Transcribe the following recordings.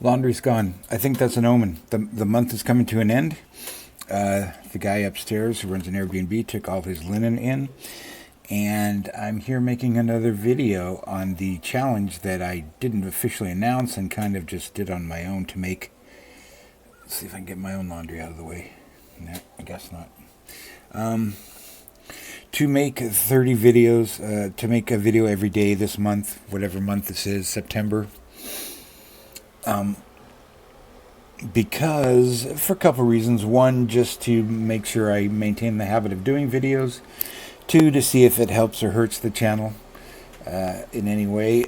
Laundry's gone. I think that's an omen. The month is coming to an end. The guy upstairs who runs an Airbnb took all his linen in. And I'm here making another video on the challenge that I didn't officially announce and kind of just did on my own to make. Let's see if I can get my own laundry out of the way. No, I guess not. To make 30 videos, to make a video every day this month, whatever month this is, September. Because, for a couple reasons. One, just to make sure I maintain the habit of doing videos. Two, to see if it helps or hurts the channel in any way.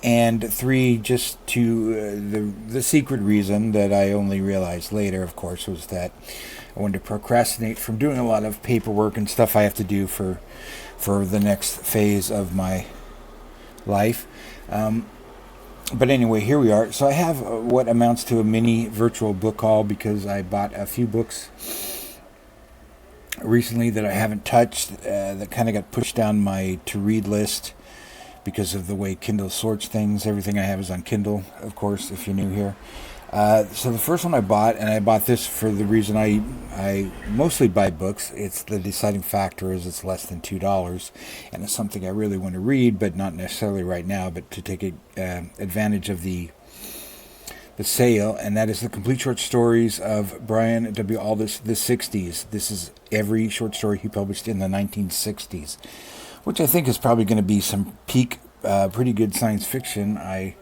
And three, just to the secret reason that I only realized later, of course, was that I wanted to procrastinate from doing a lot of paperwork and stuff I have to do for the next phase of my life. But anyway, here we are. So I have what amounts to a mini virtual book haul because I bought a few books recently that I haven't touched, that kind of got pushed down my to-read list because of the way Kindle sorts things. Everything I have is on Kindle, of course, if you're new here. So the first one I bought, and I bought this for the reason I mostly buy books. It's the deciding factor is it's less than $2, and it's something I really want to read, but not necessarily right now, but to take advantage of the sale, and that is the complete short stories of Brian W. Aldiss, the 60s. This is every short story he published in the 1960s, which I think is probably going to be some peak, pretty good science fiction. I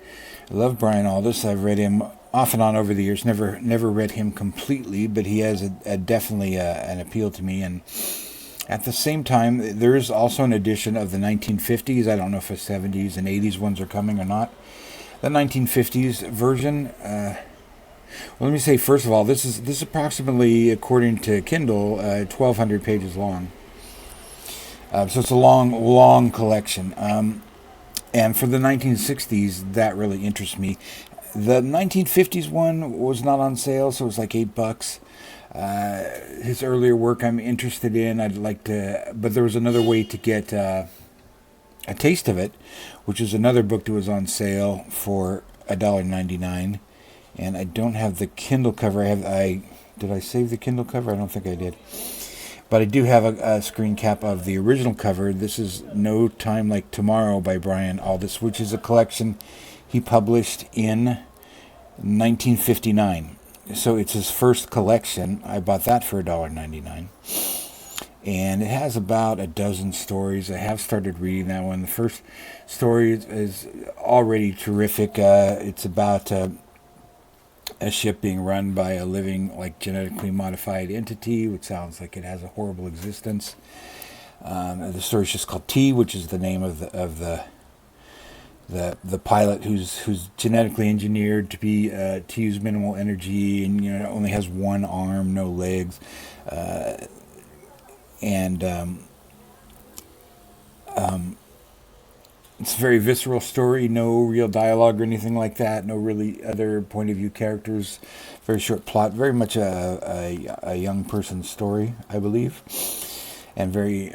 love Brian Aldiss. I've read him off and on over the years. Never read him completely, but he has definitely an appeal to me. And at the same time, there is also an edition of the 1950s. I don't know if the 70s and 80s ones are coming or not. The 1950s version. Well, let me say first of all, this is approximately, according to Kindle, 1,200 pages long. So it's a long collection. And for the 1960s, that really interests me. The 1950s one was not on sale, so it was like $8. His earlier work I'm interested in. I'd like to, but there was another way to get a taste of it, which is another book that was on sale for $1.99. And I don't have the Kindle cover. Did I save the Kindle cover? I don't think I did. But I do have a screen cap of the original cover. This is No Time Like Tomorrow by Brian Aldiss, which is a collection he published in 1959. So it's his first collection. I bought that for $1.99. And it has about a dozen stories. I have started reading that one. The first story is already terrific. It's about a ship being run by a living, like, genetically modified entity, which sounds like it has a horrible existence. The story is just called T, which is the name of the pilot who's genetically engineered to be to use minimal energy, and only has one arm, no legs, and it's a very visceral story, no real dialogue or anything like that, no really other point of view characters, very short plot, very much a young person's story, I believe, and very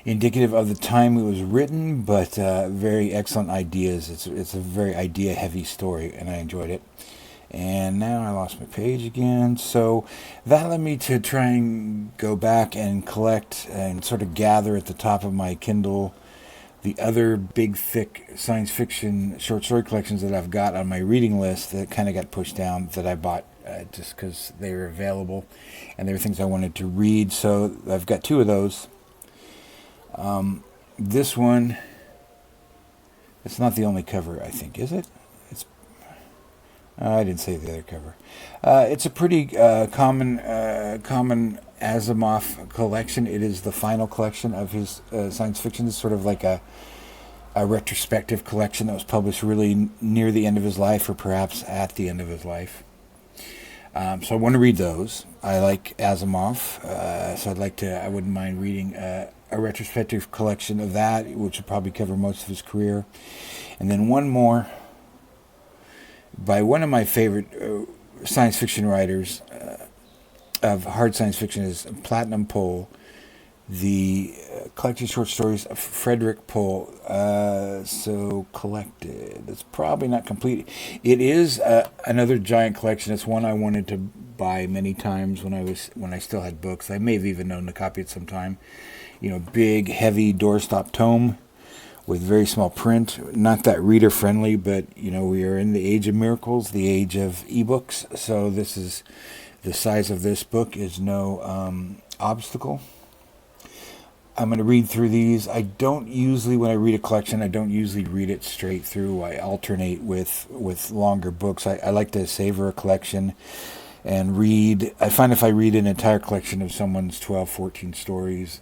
indicative of the time it was written, but very excellent ideas. It's a very idea-heavy story, and I enjoyed it. And now I lost my page again. So that led me to try and go back and collect and sort of gather at the top of my Kindle the other big, thick science fiction short story collections that I've got on my reading list that kind of got pushed down, that I bought just because they were available and they were things I wanted to read. So I've got two of those. This one, it's not the only cover, I think, is it? I didn't say the other cover. It's a pretty common Asimov collection. It is the final collection of his science fiction. It's sort of like a retrospective collection that was published really near the end of his life, or perhaps at the end of his life. So I want to read those. I like Asimov, so I wouldn't mind reading a retrospective collection of that, which would probably cover most of his career. And then one more by one of my favorite science fiction writers of hard science fiction is Pohl. the collected short stories of Frederik Pohl. So collected. It's probably not complete. It is another giant collection. It's one I wanted to buy many times when I still had books. I may have even known to copy it sometime. Big, heavy doorstop tome with very small print. Not that reader friendly, but we are in the age of miracles, the age of ebooks. So the size of this book is no obstacle. I'm going to read through these. I don't usually, when I read a collection, I don't usually read it straight through. I alternate with longer books. I like to savor a collection and read. I find if I read an entire collection of someone's 12, 14 stories,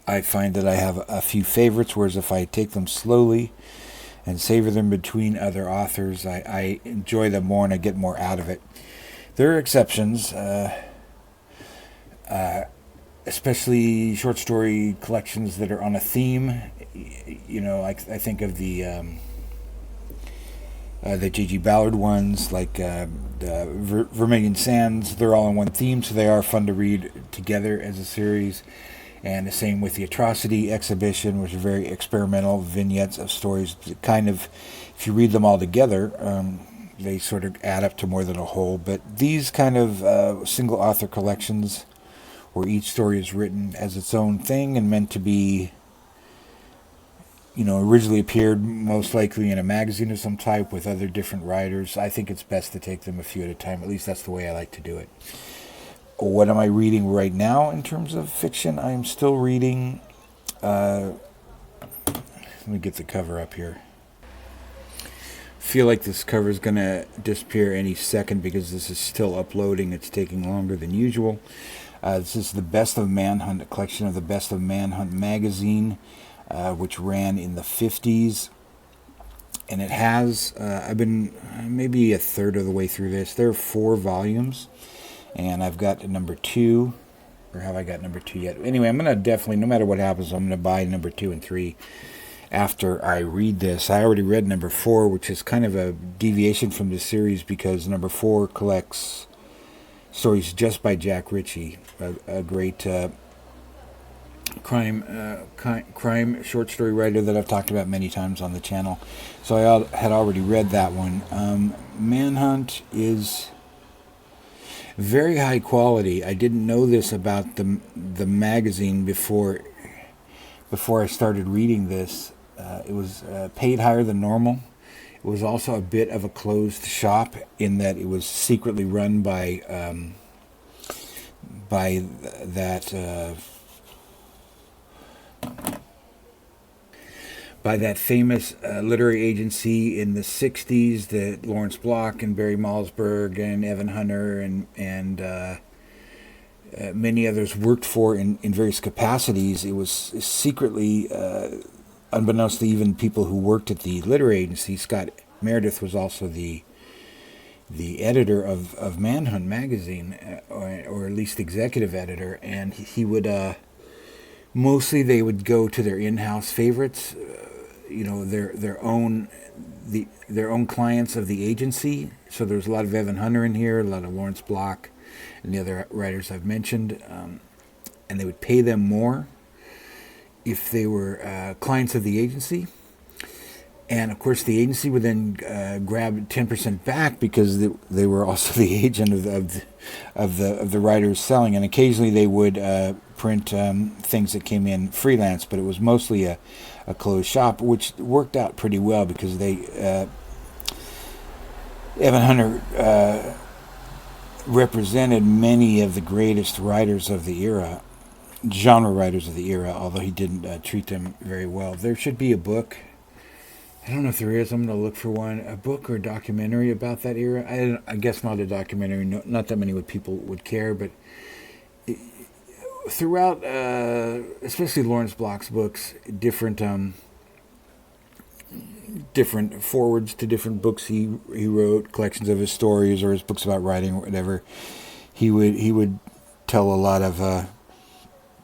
I find that I have a few favorites, whereas if I take them slowly and savor them between other authors, I enjoy them more and I get more out of it. There are exceptions. Especially short story collections that are on a theme. I think of the J.G. Ballard ones, like the Vermilion Sands. They're all on one theme, so they are fun to read together as a series. And the same with the Atrocity exhibition, which are very experimental vignettes of stories that kind of, if you read them all together, they sort of add up to more than a whole. But these kind of single author collections, where each story is written as its own thing and meant to be, originally appeared most likely in a magazine of some type with other different writers. I think it's best to take them a few at a time. At least that's the way I like to do it. What am I reading right now in terms of fiction? I am still reading, let me get the cover up here. Feel like this cover is going to disappear any second because this is still uploading. It's taking longer than usual. This is the Best of MANHUNT, a collection of the Best of MANHUNT magazine, which ran in the 50s. And it has, I've been maybe a third of the way through this. There are 4 volumes, and I've got number 2, or have I got number 2 yet? Anyway, I'm going to definitely, no matter what happens, I'm going to buy number 2 and 3 after I read this. I already read number 4, which is kind of a deviation from the series because number 4 collects stories just by Jack Ritchie, a great crime short story writer that I've talked about many times on the channel. So I had already read that one. MANHUNT is very high quality. I didn't know this about the magazine before I started reading this. It was paid higher than normal. It was also a bit of a closed shop in that it was secretly run by that famous literary agency in the 60s that Lawrence Block and Barry Malzberg and Evan Hunter and many others worked for in various capacities. It was secretly, unbeknownst to even people who worked at the literary agency. Scott Meredith was also the editor of MANHUNT magazine, or at least executive editor, and he would mostly they would go to their in-house favorites, their own clients of the agency. So there's a lot of Evan Hunter in here, a lot of Lawrence Block, and the other writers I've mentioned, and they would pay them more if they were clients of the agency. And of course, the agency would then grab 10% back because they were also the agent of the writers selling. And occasionally they would print things that came in freelance, but it was mostly a closed shop, which worked out pretty well because Evan Hunter represented many of the greatest writers of the era, genre writers of the era, although he didn't treat them very well. There should be a book. I don't know if there is. I'm going to look for one. A book or a documentary about that era. I guess not a documentary. Not that many people would care, but throughout, especially Lawrence Block's books, different forwards to different books he wrote, collections of his stories or his books about writing or whatever. He would tell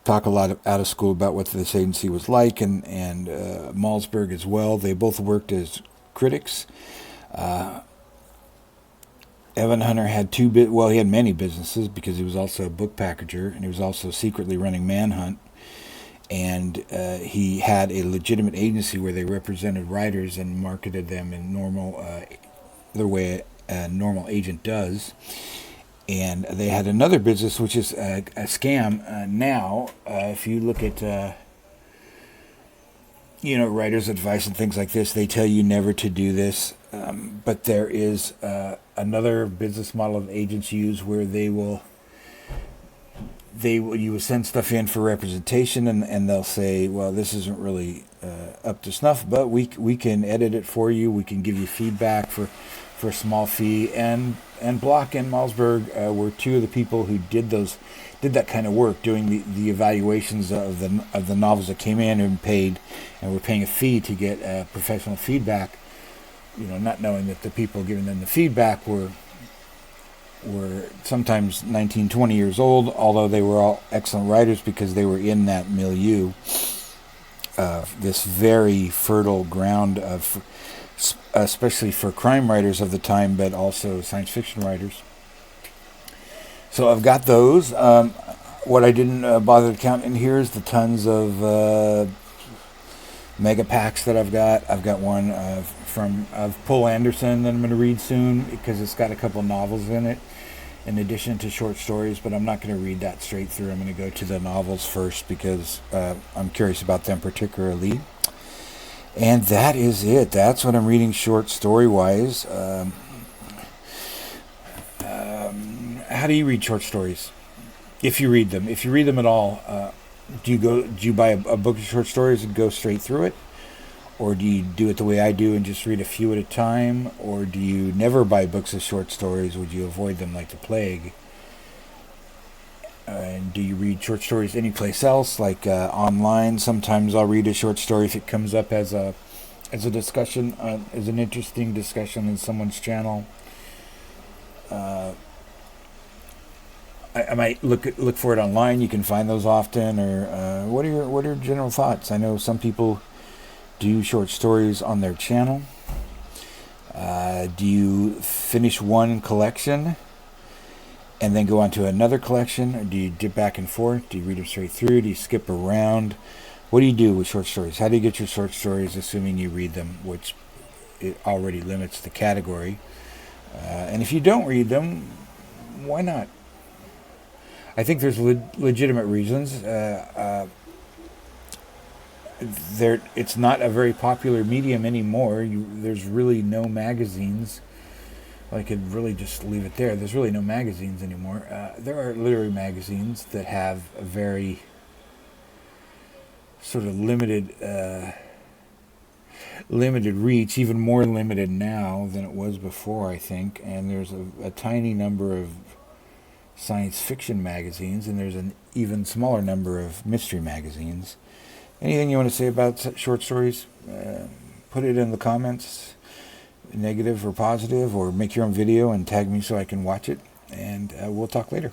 talk a lot out of school about what this agency was like, and Malzberg as well. They both worked as critics. Evan Hunter had he had many businesses because he was also a book packager, and he was also secretly running Manhunt. And he had a legitimate agency where they represented writers and marketed them in the way a normal agent does. And they had another business, which is a scam. Now, if you look at writers' advice and things like this, they tell you never to do this. But there is another business model that agents use where you will send stuff in for representation, and they'll say, well, this isn't really up to snuff, but we can edit it for you. We can give you feedback for a small fee. And Block and Malzberg were two of the people who did that kind of work, doing the evaluations of the novels that came in and paid, and were paying a fee to get professional feedback. Not knowing that the people giving them the feedback were sometimes 19, 20 years old, although they were all excellent writers because they were in that milieu, this very fertile ground of, especially for crime writers of the time, but also science fiction writers. So I've got those. What I didn't bother to count in here is the tons of megapacks that I've got. I've got one of Pohl that I'm going to read soon because it's got a couple novels in it in addition to short stories, but I'm not going to read that straight through. I'm going to go to the novels first because I'm curious about them particularly. And that is it. That's what I'm reading short story wise. How do you read short stories? If you read them at all, do you buy a book of short stories and go straight through it? Or do you do it the way I do and just read a few at a time? Or do you never buy books of short stories? Would you avoid them like the plague? And do you read short stories anyplace else, like online? Sometimes I'll read a short story if it comes up as a discussion, as an interesting discussion in someone's channel. I might look for it online. You can find those often. Or what are your general thoughts? I know some people do short stories on their channel. Do you finish one collection and then go on to another collection? Or do you dip back and forth? Do you read them straight through? Do you skip around? What do you do with short stories? How do you get your short stories, assuming you read them, which it already limits the category? And if you don't read them, why not? I think there's legitimate reasons. It's not a very popular medium anymore. There's really no magazines. I could really just leave it there. There's really no magazines anymore. There are literary magazines that have a very sort of limited reach, even more limited now than it was before, I think. And there's a tiny number of science fiction magazines, and there's an even smaller number of mystery magazines. Anything you want to say about short stories? Put it in the comments, negative or positive, or make your own video and tag me so I can watch it. And we'll talk later.